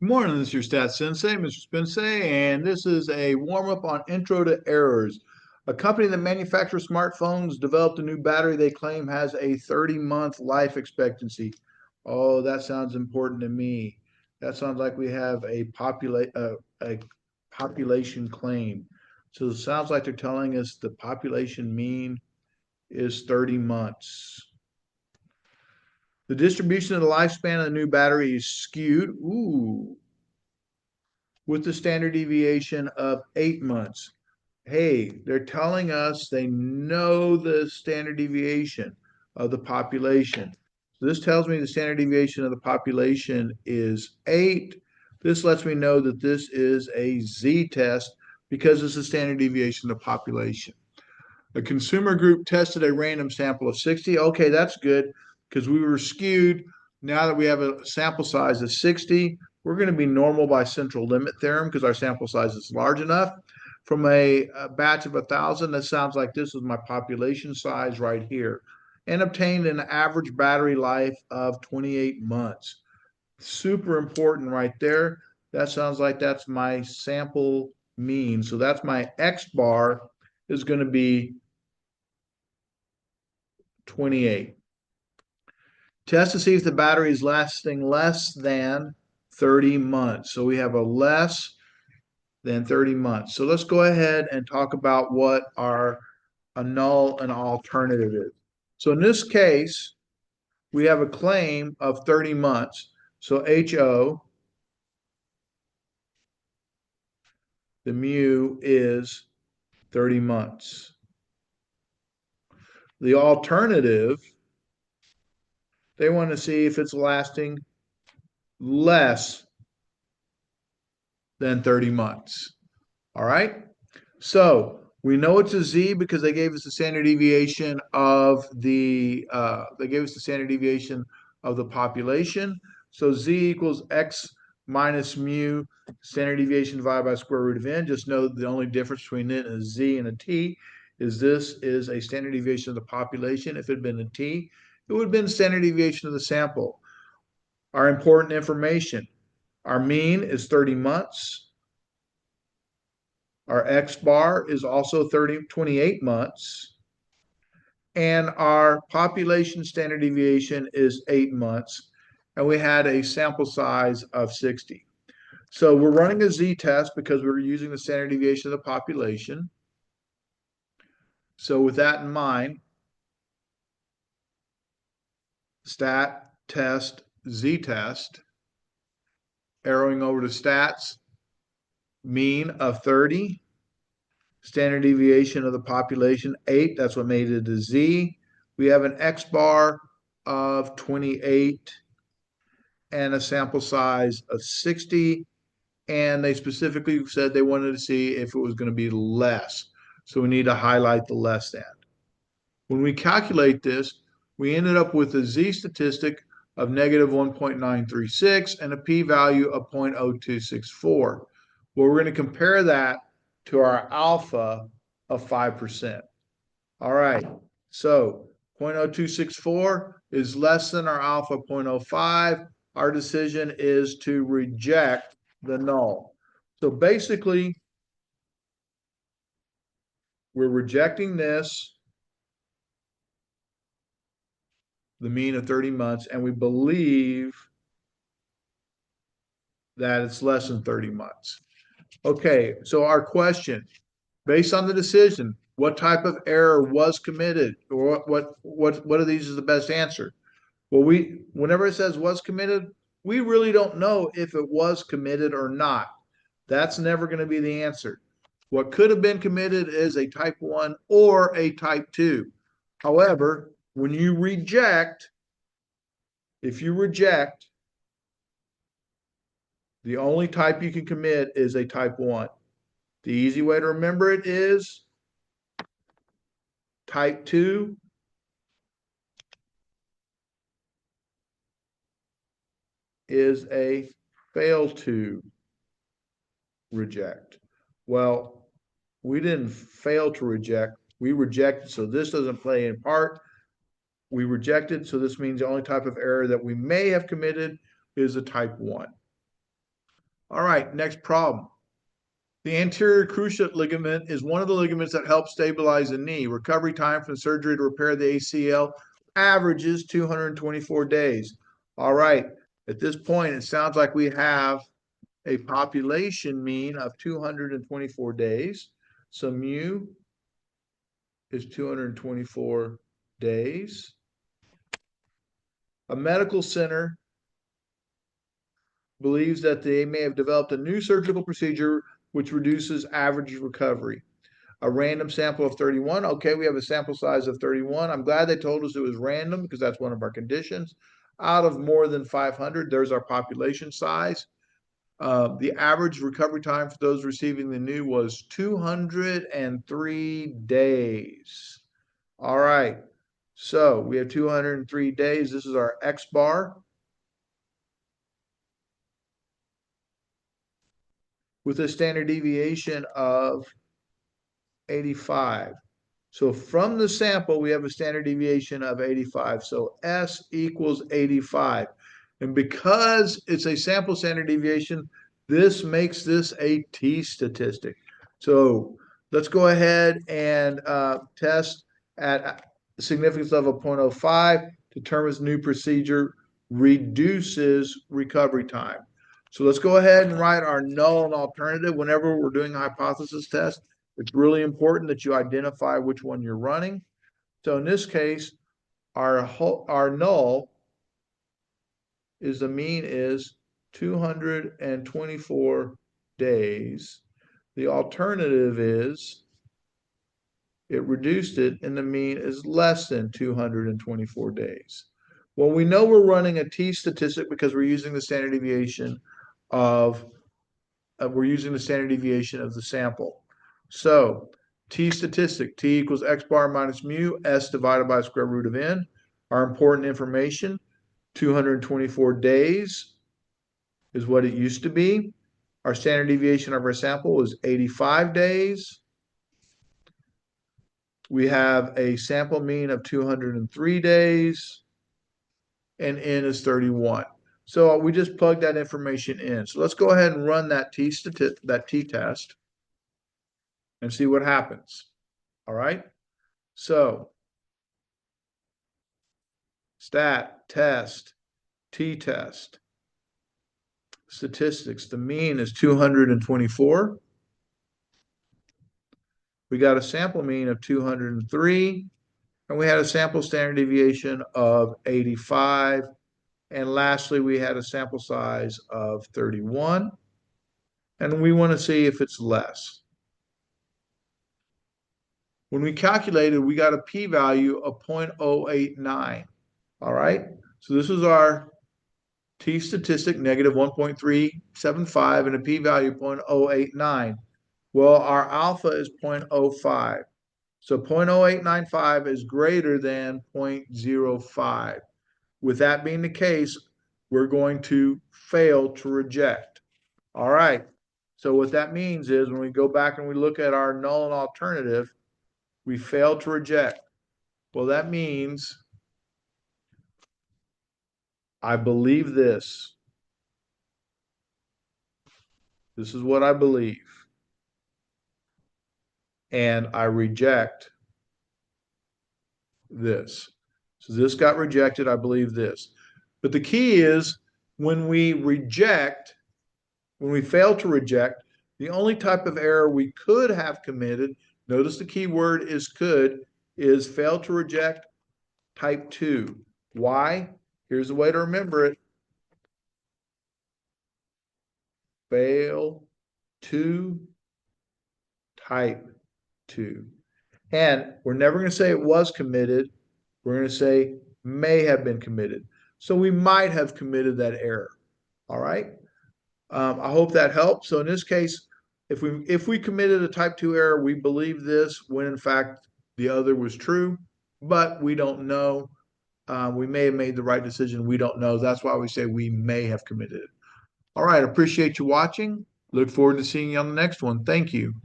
Good morning, this is your Stats Sensei, Mr. Spensei, and this is a warm-up on Intro to Errors. A company that manufactures smartphones developed a new battery they claim has a 30-month life expectancy. Oh, that sounds important to me. That sounds like we have a population claim. So it sounds like they're telling us the population mean is 30 months. The distribution of the lifespan of the new battery is skewed. Ooh, with the standard deviation of 8 months. Hey, they're telling us they know the standard deviation of the population. So this tells me the standard deviation of the population is 8. This lets me know that this is a z-test because it's the standard deviation of the population. A consumer group tested a random sample of 60. Okay, that's good because we were skewed. Now that we have a sample size of 60, we're going to be normal by central limit theorem because our sample size is large enough. From a batch of 1,000, that sounds like this is my population size right here, and obtained an average battery life of 28 months. Super important right there. That sounds like that's my sample mean. So that's my X bar is going to be 28. Test to see if the battery is lasting less than 30 months. So we have a less than 30 months. So let's go ahead and talk about what our a null and alternative is. So in this case, we have a claim of 30 months. So HO, the mu is 30 months. The alternative, they want to see if it's lasting less than 30 months. All right. So we know it's a z because they gave us the standard deviation of the population. So z equals x minus mu standard deviation divided by square root of n. Just know the only difference between it and a z and a t is this is a standard deviation of the population. If it had been a t, it would have been standard deviation of the sample. Our important information. Our mean is 30 months. Our X bar is also 28 months. And our population standard deviation is 8 months. And we had a sample size of 60. So we're running a z-test because we're using the standard deviation of the population. So with that in mind, stat, test, z-test, arrowing over to stats, mean of 30, standard deviation of the population, 8. That's what made it a z. We have an X bar of 28 and a sample size of 60. And they specifically said they wanted to see if it was going to be less. So we need to highlight the less than. When we calculate this, we ended up with a z statistic of negative 1.936 and a p-value of 0.0264. Well, we're going to compare that to our alpha of 5%. All right, so 0.0264 is less than our alpha 0.05. Our decision is to reject the null. So basically, we're rejecting this, the mean of 30 months, and we believe that it's less than 30 months. Okay, so our question, based on the decision, what type of error was committed, or what of these is the best answer? Well, whenever it says was committed, we really don't know if it was committed or not. That's never going to be the answer. What could have been committed is a type 1 or a type 2. However, when you reject, if you reject, the only type you can commit is a type 1. The easy way to remember it is type 2 is a fail to reject. Well, we didn't fail to reject. We rejected, so this doesn't play in part. We rejected, so this means the only type of error that we may have committed is a type 1. All right, next problem. The anterior cruciate ligament is one of the ligaments that helps stabilize the knee. Recovery time from surgery to repair the ACL averages 224 days. All right, at this point, it sounds like we have a population mean of 224 days. So mu is 224 days. A medical center believes that they may have developed a new surgical procedure which reduces average recovery. A random sample of 31. Okay, we have a sample size of 31. I'm glad they told us it was random because that's one of our conditions. Out of more than 500, there's our population size. The average recovery time for those receiving the new was 203 days. All right, so we have 203 days. This is our X bar with a standard deviation of 85. So from the sample, we have a standard deviation of 85. So S equals 85. And because it's a sample standard deviation, this makes this a T statistic. So let's go ahead and test at significance level 0.05, determines new procedure, reduces recovery time. So let's go ahead and write our null and alternative whenever we're doing a hypothesis test. It's really important that you identify which one you're running. So in this case, our null is the mean is 224 days. The alternative is it reduced it and the mean is less than 224 days. Well, we know we're running a T statistic because we're using the standard deviation of the sample. So T statistic, T equals X bar minus mu, S divided by square root of N. Our important information, 224 days is what it used to be. Our standard deviation of our sample is 85 days. We have a sample mean of 203 days, and N is 31. So we just plug that information in. So let's go ahead and run that T test and see what happens. All right. So stat, test, T test, statistics. The mean is 224. We got a sample mean of 203, and we had a sample standard deviation of 85. And lastly, we had a sample size of 31. And we want to see if it's less. When we calculated, we got a p-value of 0.089. All right. So this is our T statistic, negative 1.375, and a p-value of 0.089. Well, our alpha is 0.05. So 0.0895 is greater than 0.05. With that being the case, we're going to fail to reject. All right. So what that means is when we go back and we look at our null and alternative, we fail to reject. Well, that means I believe this. This is what I believe. And I reject this. So this got rejected. I believe this. But the key is when we reject, when we fail to reject, the only type of error we could have committed, notice the key word is could, is fail to reject type 2. Why? Here's the way to remember it. Fail to type 2. And we're never going to say it was committed. We're going to say may have been committed. So we might have committed that error. All right. I hope that helps. So in this case, if we committed a type 2 error, we believe this when in fact the other was true, but we don't know. We may have made the right decision. We don't know. That's why we say we may have committed it. All right. Appreciate you watching. Look forward to seeing you on the next one. Thank you.